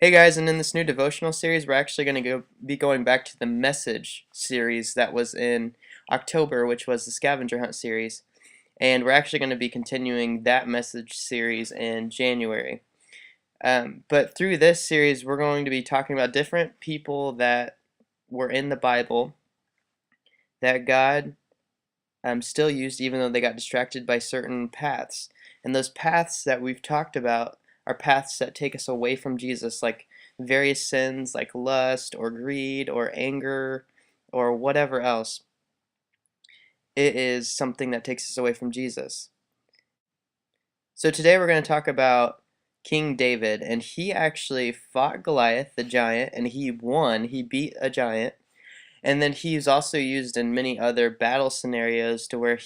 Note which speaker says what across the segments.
Speaker 1: Hey guys, and in this new devotional series, we're actually going to be going back to the Message series that was in October, which was the Scavenger Hunt series. And we're actually going to be continuing that Message series in January. But through this series, we're going to be talking about different people that were in the Bible that God still used even though they got distracted by certain paths. And those paths that we've talked about are paths that take us away from Jesus, like various sins like lust or greed or anger or whatever else. It is something that takes us away from Jesus. So today we're going to talk about King David, and he actually fought Goliath, the giant, and he won. He beat a giant. And then he's also used in many other battle scenarios to where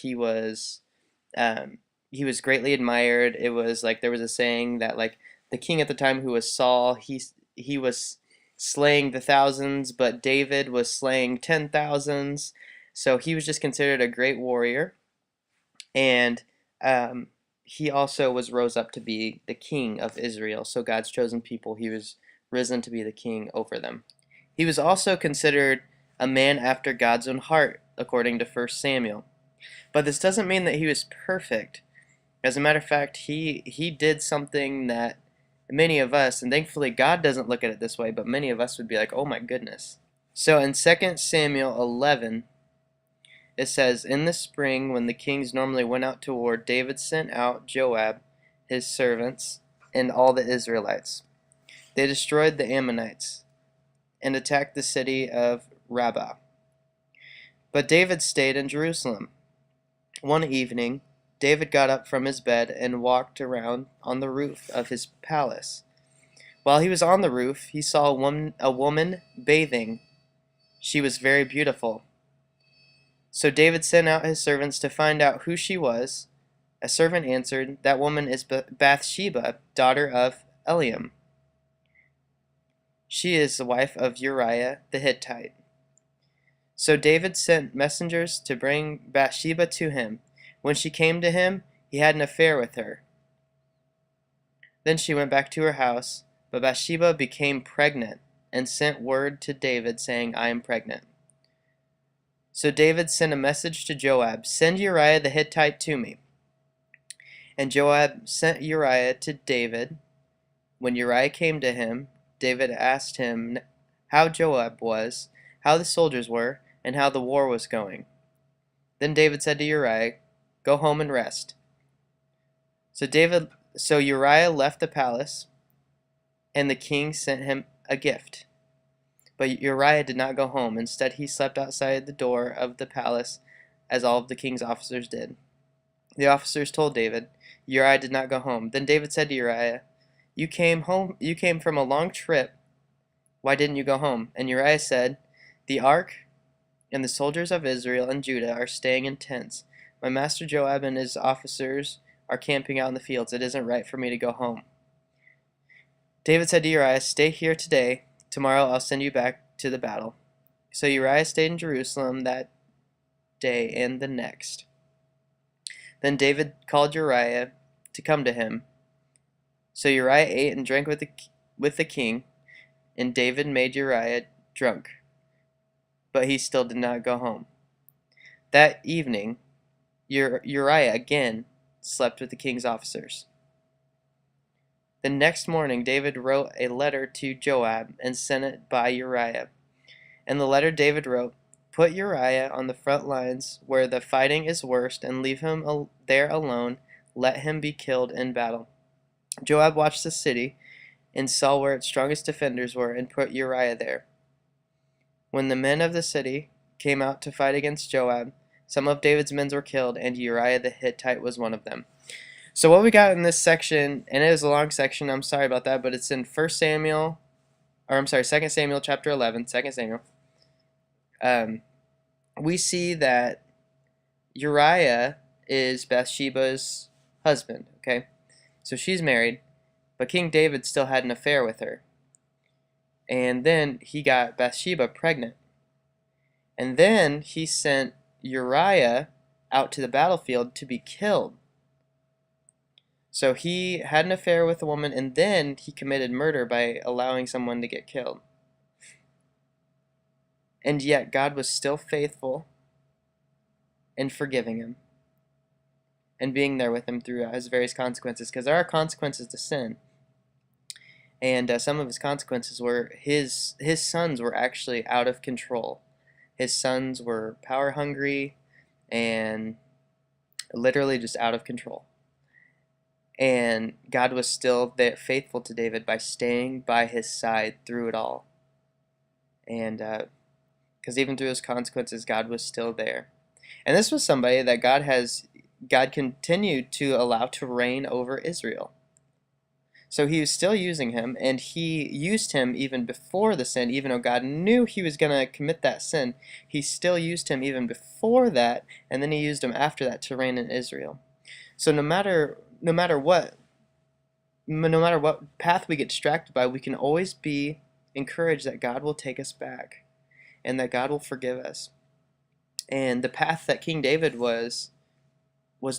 Speaker 1: um, he was greatly admired. It was like there was a saying that like the king at the time, who was Saul, he was slaying the thousands, but David was slaying 10,000s. So he was just considered a great warrior, and um, he also was rose up to be the king of Israel. So God's chosen people, he was risen to be the king over them. He was also considered a man after God's own heart, according to 1 Samuel. But this doesn't mean that he was perfect. As a matter of fact, he did something that many of us, and thankfully God doesn't look at it this way, but many of us would be like, oh my goodness. So in 2 Samuel 11, it says, in the spring, when the kings normally went out to war, David sent out Joab, his servants, and all the Israelites. They destroyed the Ammonites and attacked the city of Rabbah. But David stayed in Jerusalem. One evening, David got up from his bed and walked around on the roof of his palace. While he was on the roof, he saw a woman bathing. She was very beautiful. So David sent out his servants to find out who she was. A servant answered, that woman is Bathsheba, daughter of Eliam. She is the wife of Uriah the Hittite. So David sent messengers to bring Bathsheba to him. When she came to him, he had an affair with her. Then she went back to her house, but Bathsheba became pregnant and sent word to David saying, I am pregnant. So David sent a message to Joab, send Uriah the Hittite to me. And Joab sent Uriah to David. When Uriah came to him, David asked him how Joab was, how the soldiers were, and how the war was going. Then David said to Uriah, go home and rest. So Uriah left the palace, and the king sent him a gift. But Uriah did not go home. Instead, he slept outside the door of the palace, as all of the king's officers did. The officers told David, Uriah did not go home. Then David said to Uriah, you came from a long trip. Why didn't you go home? And Uriah said, the ark and the soldiers of Israel and Judah are staying in tents. My master Joab and his officers are camping out in the fields. It isn't right for me to go home. David said to Uriah, stay here today. Tomorrow I'll send you back to the battle. So Uriah stayed in Jerusalem that day and the next. Then David called Uriah to come to him. So Uriah ate and drank with the king, and David made Uriah drunk. But he still did not go home. That evening, Uriah again slept with the king's officers. The next morning, David wrote a letter to Joab and sent it by Uriah. In the letter, David wrote, put Uriah on the front lines where the fighting is worst and leave him there alone. Let him be killed in battle. Joab watched the city and saw where its strongest defenders were and put Uriah there. When the men of the city came out to fight against Joab, some of David's men were killed, and Uriah the Hittite was one of them. So what we got in this section, and it is a long section, I'm sorry about that, but it's in 2 Samuel chapter 11, 2 Samuel. We see that Uriah is Bathsheba's husband, okay? So she's married, but King David still had an affair with her. And then he got Bathsheba pregnant. And then he sent Uriah out to the battlefield to be killed. So he had an affair with a woman, and then he committed murder by allowing someone to get killed. And yet God was still faithful in forgiving him and being there with him through his various consequences, because there are consequences to sin. And some of his consequences were his sons were actually out of control. His sons were power hungry and literally just out of control. And God was still there, faithful to David by staying by his side through it all. And because even through those consequences, God was still there. And this was somebody that God continued to allow to reign over Israel. So he was still using him, and he used him even before the sin. Even though God knew he was going to commit that sin, he still used him even before that, and then he used him after that to reign in Israel. So no matter what path we get distracted by, we can always be encouraged that God will take us back and that God will forgive us. And the path that King David was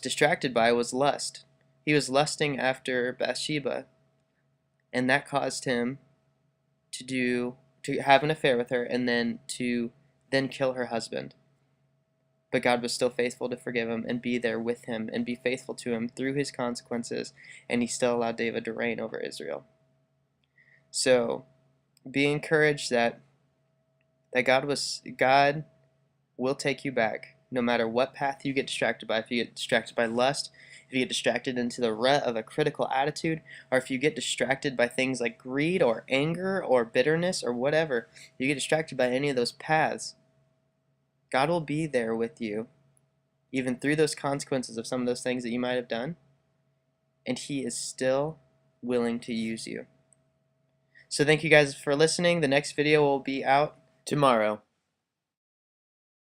Speaker 1: distracted by was lust. He was lusting after Bathsheba, and that caused him to have an affair with her and then kill her husband. But God was still faithful to forgive him and be there with him and be faithful to him through his consequences, and he still allowed David to reign over Israel. So be encouraged that God will take you back no matter what path you get distracted by. If you get distracted by lust, if you get distracted into the rut of a critical attitude, or if you get distracted by things like greed or anger or bitterness or whatever, you get distracted by any of those paths, God will be there with you, even through those consequences of some of those things that you might have done, and he is still willing to use you. So thank you guys for listening. The next video will be out tomorrow.